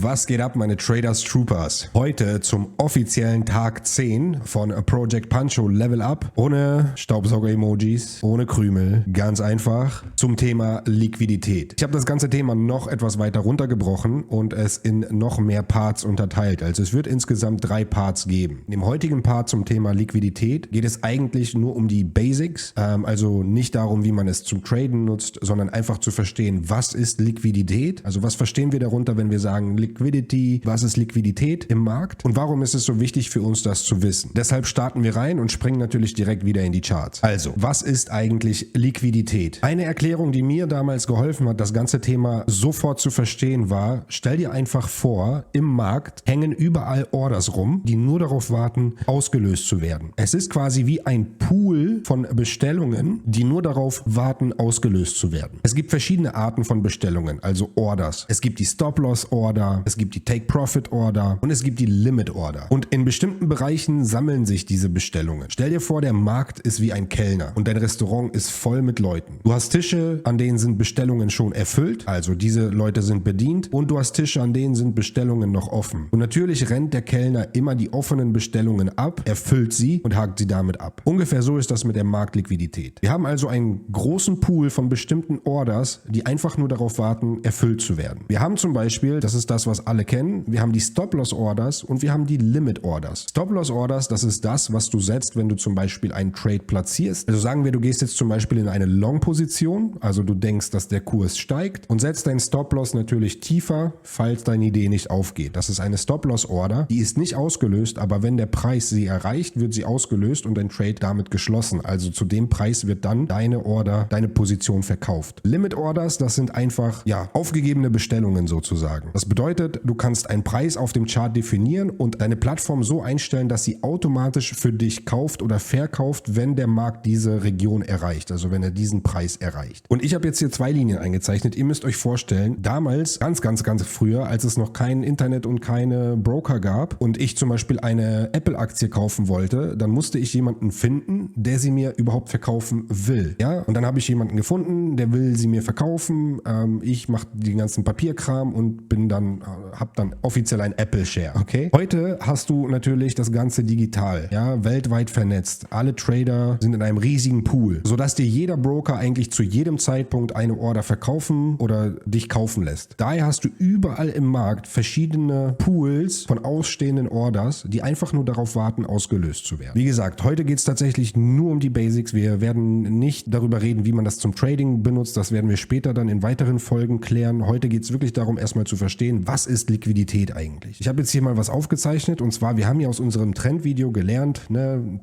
Was geht ab, meine Traders Troopers? Heute zum offiziellen Tag 10 von Project Pancho Level Up. Ohne Staubsauger-Emojis, ohne Krümel, ganz einfach zum Thema Liquidität. Ich habe das ganze Thema noch etwas weiter runtergebrochen und es in noch mehr Parts unterteilt. Also es wird insgesamt 3 Parts geben. In dem heutigen Part zum Thema Liquidität geht es eigentlich nur um die Basics, also nicht darum, wie man es zum Traden nutzt, sondern einfach zu verstehen, was ist Liquidität? Also was verstehen wir darunter, wenn wir sagen Liquidity, was ist Liquidität im Markt und warum ist es so wichtig für uns, das zu wissen? Deshalb starten wir rein und springen natürlich direkt wieder in die Charts. Also, was ist eigentlich Liquidität? Eine Erklärung, die mir damals geholfen hat, das ganze Thema sofort zu verstehen, war, stell dir einfach vor, im Markt hängen überall Orders rum, die nur darauf warten, ausgelöst zu werden. Es ist quasi wie ein Pool von Bestellungen, die nur darauf warten, ausgelöst zu werden. Es gibt verschiedene Arten von Bestellungen, also Orders. Es gibt die Stop-Loss-Order, es gibt die Take-Profit-Order und es gibt die Limit-Order. Und in bestimmten Bereichen sammeln sich diese Bestellungen. Stell dir vor, der Markt ist wie ein Kellner und dein Restaurant ist voll mit Leuten. Du hast Tische, an denen sind Bestellungen schon erfüllt, also diese Leute sind bedient, und du hast Tische, an denen sind Bestellungen noch offen. Und natürlich rennt der Kellner immer die offenen Bestellungen ab, erfüllt sie und hakt sie damit ab. Ungefähr so ist das mit der Marktliquidität. Wir haben also einen großen Pool von bestimmten Orders, die einfach nur darauf warten, erfüllt zu werden. Wir haben zum Beispiel, das ist das, was alle kennen, wir haben die Stop-Loss-Orders und wir haben die Limit-Orders. Stop-Loss-Orders, das ist das, was du setzt, wenn du zum Beispiel einen Trade platzierst. Also sagen wir, du gehst jetzt zum Beispiel in eine Long-Position, also du denkst, dass der Kurs steigt und setzt deinen Stop-Loss natürlich tiefer, falls deine Idee nicht aufgeht. Das ist eine Stop-Loss-Order, die ist nicht ausgelöst, aber wenn der Preis sie erreicht, wird sie ausgelöst und dein Trade damit geschlossen. Also zu dem Preis wird dann deine Order, deine Position verkauft. Limit-Orders, das sind einfach, aufgegebene Bestellungen sozusagen. Das bedeutet, du kannst einen Preis auf dem Chart definieren und deine Plattform so einstellen, dass sie automatisch für dich kauft oder verkauft, wenn der Markt diese Region erreicht, also wenn er diesen Preis erreicht. Und ich habe jetzt hier 2 Linien eingezeichnet. Ihr müsst euch vorstellen, damals, ganz früher, als es noch kein Internet und keine Broker gab und ich zum Beispiel eine Apple-Aktie kaufen wollte, dann musste ich jemanden finden, der sie mir überhaupt verkaufen will. Ja? Und dann habe ich jemanden gefunden, der will sie mir verkaufen. Ich mache den ganzen Papierkram und habe dann offiziell ein Apple-Share. Okay? Heute hast du natürlich das Ganze digital, weltweit vernetzt. Alle Trader sind in einem riesigen Pool, sodass dir jeder Broker eigentlich zu jedem Zeitpunkt eine Order verkaufen oder dich kaufen lässt. Daher hast du überall im Markt verschiedene Pools von ausstehenden Orders, die einfach nur darauf warten, ausgelöst zu werden. Wie gesagt, heute geht es tatsächlich nur um die Basics. Wir werden nicht darüber reden, wie man das zum Trading benutzt. Das werden wir später dann in weiteren Folgen klären. Heute geht es wirklich darum, erstmal zu verstehen, was ist Liquidität eigentlich. Ich habe jetzt hier mal was aufgezeichnet und zwar, wir haben ja aus unserem Trendvideo gelernt,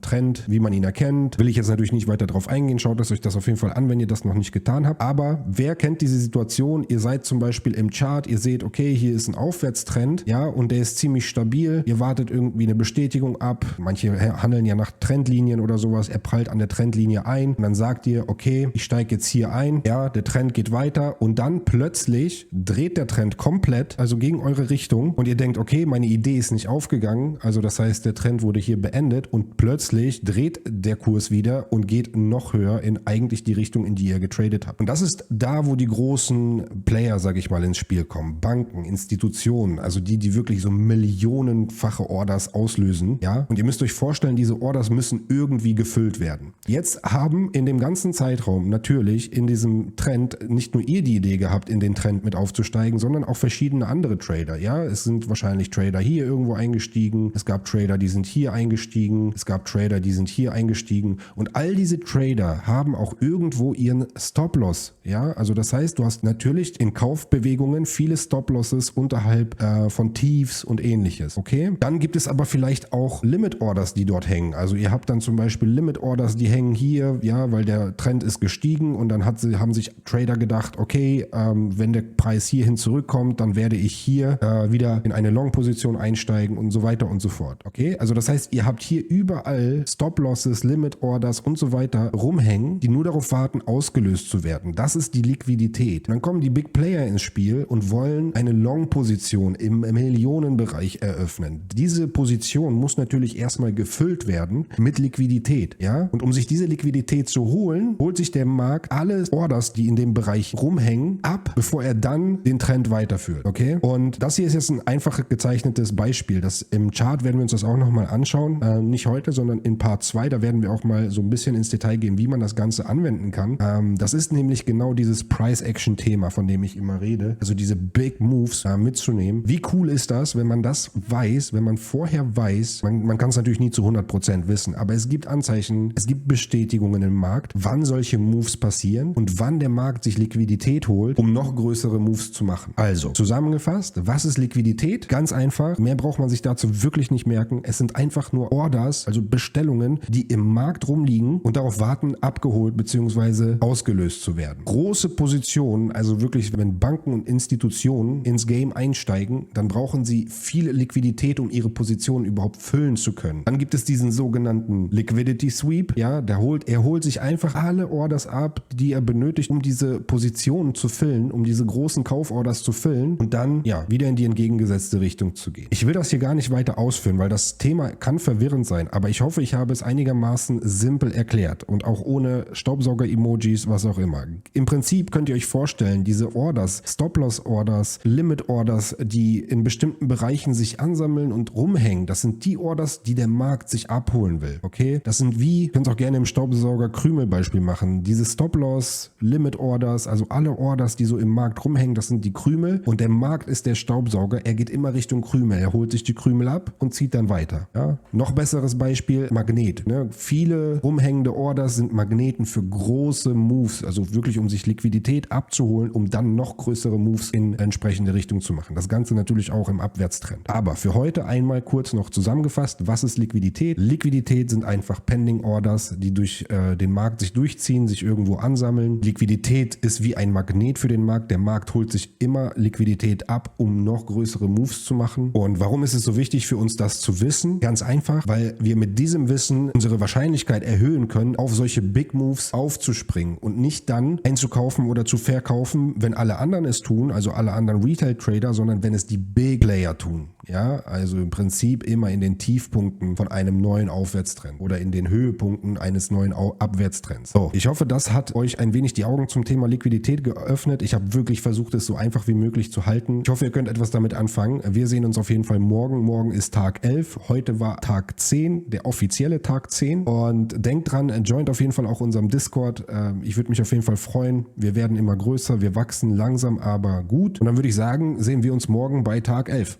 Trend, wie man ihn erkennt. Will ich jetzt natürlich nicht weiter drauf eingehen. Schaut euch das auf jeden Fall an, wenn ihr das noch nicht getan habt. Aber wer kennt diese Situation? Ihr seid zum Beispiel im Chart, ihr seht, okay, hier ist ein Aufwärtstrend, und der ist ziemlich stabil. Ihr wartet irgendwie eine Bestätigung ab. Manche handeln ja nach Trendlinien oder sowas. Er prallt an der Trendlinie ein und dann sagt ihr, okay, ich steige jetzt hier ein. Ja, der Trend geht weiter und dann plötzlich dreht der Trend komplett, also gegen eure Richtung und ihr denkt, okay, meine Idee ist nicht aufgegangen. Also das heißt, der Trend wurde hier beendet und plötzlich dreht der Kurs wieder und geht noch höher in eigentlich die Richtung, in die ihr getradet habt. Und das ist da, wo die großen Player, sage ich mal, ins Spiel kommen. Banken, Institutionen, also die wirklich so millionenfache Orders auslösen. Ja, und ihr müsst euch vorstellen, diese Orders müssen irgendwie gefüllt werden. Jetzt haben in dem ganzen Zeitraum natürlich in diesem Trend nicht nur ihr die Idee gehabt, in den Trend mit aufzusteigen, sondern auch verschiedene andere Trader. Ja, es sind wahrscheinlich Trader hier irgendwo eingestiegen. Es gab Trader, die sind hier eingestiegen. Es gab Trader, die sind hier eingestiegen. Und all diese Trader haben auch irgendwo ihren Stop-Loss. Ja, also das heißt, du hast natürlich in Kaufbewegungen viele Stop-Losses unterhalb von Tiefs und ähnliches. Okay? Dann gibt es aber vielleicht auch Limit-Orders, die dort hängen. Also ihr habt dann zum Beispiel Limit-Orders, die hängen hier, weil der Trend ist gestiegen und dann haben sich Trader gedacht, okay, wenn der Preis hierhin zurückkommt, dann werde ich hier wieder in eine Long-Position einsteigen und so weiter und so fort. Okay? Also das heißt, ihr habt hier überall Stop-Losses, Limit-Orders und so weiter rumhängen, die nur darauf warten, ausgelöst zu werden. Das ist die Liquidität. Und dann kommen die Big Player ins Spiel und wollen eine Long-Position im Millionenbereich eröffnen. Diese Position muss natürlich erstmal gefüllt werden mit Liquidität. Ja? Und um sich diese Liquidität zu holen, holt sich der Markt alle Orders, die in dem Bereich rumhängen, ab, bevor er dann den Trend weiterführt. Okay? Und das hier ist jetzt ein einfach gezeichnetes Beispiel. Das im Chart werden wir uns das auch nochmal anschauen. Nicht heute, sondern in Part 2. Da werden wir auch mal so ein bisschen ins Detail gehen, wie man das Ganze anwenden kann. Das ist nämlich genau dieses Price-Action-Thema, von dem ich immer rede. Also diese Big Moves mitzunehmen. Wie cool ist das, wenn man das weiß, wenn man vorher weiß, man kann es natürlich nie zu 100% wissen, aber es gibt Anzeichen, es gibt Bestätigungen im Markt, wann solche Moves passieren und wann der Markt sich Liquidität holt, um noch größere Moves zu machen. Also, zusammengefasst, was ist Liquidität? Ganz einfach, mehr braucht man sich dazu wirklich nicht merken. Es sind einfach nur Orders, also Bestellungen, die im Markt rumliegen und darauf warten, abgeholt bzw. ausgelöst zu werden. Große Positionen, also wirklich, wenn Banken und Institutionen ins Game einsteigen, dann brauchen sie viel Liquidität, um ihre Positionen überhaupt füllen zu können. Dann gibt es diesen sogenannten Liquidity Sweep, ja, er holt sich einfach alle Orders ab, die er benötigt, um diese Positionen zu füllen, um diese großen Kauforders zu füllen und dann, ja, wieder in die entgegengesetzte Richtung zu gehen. Ich will das hier gar nicht weiter ausführen, weil das Thema kann verwirrend sein, aber ich hoffe, ich habe es einigermaßen simpel erklärt und auch ohne Staubsauger-Emojis, was auch immer. Im Prinzip könnt ihr euch vorstellen, diese Orders, Stop-Loss-Orders, Limit-Orders, die in bestimmten Bereichen sich ansammeln und rumhängen, das sind die Orders, die der Markt sich abholen will, okay? Das sind wie, ihr könnt es auch gerne im Staubsauger-Krümel-Beispiel machen, diese Stop-Loss, Limit-Orders, also alle Orders, die so im Markt rumhängen, das sind die Krümel und der Markt ist der Staubsauger, er geht immer Richtung Krümel, er holt sich die Krümel ab und zieht dann weiter, ja? Noch besseres Beispiel, Magnet, ne? Viele rumhängende Orders sind Magneten für große Moves, also wirklich um sich Liquidität abzuholen, um dann noch größere Moves in entsprechende Richtung zu machen. Das Ganze natürlich auch im Abwärtstrend. Aber für heute einmal kurz noch zusammengefasst, was ist Liquidität? Liquidität sind einfach Pending Orders, die durch den Markt sich durchziehen, sich irgendwo ansammeln. Liquidität ist wie ein Magnet für den Markt. Der Markt holt sich immer Liquidität ab, um noch größere Moves zu machen. Und warum ist es so wichtig für uns, das zu wissen? Ganz einfach, weil wir mit diesem Wissen unsere Wahrscheinlichkeit erhöhen können, auf solche Big Moves aufzuspringen und nicht dann einzukaufen oder zu verkaufen, wenn alle anderen es tun, also alle anderen Retail-Trader, sondern wenn es die Big Player tun. Ja, also im Prinzip immer in den Tiefpunkten von einem neuen Aufwärtstrend oder in den Höhepunkten eines neuen Abwärtstrends. So, ich hoffe, das hat euch ein wenig die Augen zum Thema Liquidität geöffnet. Ich habe wirklich versucht, es so einfach wie möglich zu halten. Ich hoffe, ihr könnt etwas damit anfangen. Wir sehen uns auf jeden Fall morgen. Morgen ist Tag 11. Heute war Tag 10, der offizielle Tag 10. Und denkt dran, joint auf jeden Fall auch unserem Discord. Ich würde mich auf jeden Fall freuen. Wir werden immer größer, wir wachsen langsam, aber gut. Und dann würde ich sagen, sehen wir uns morgen bei Tag 11.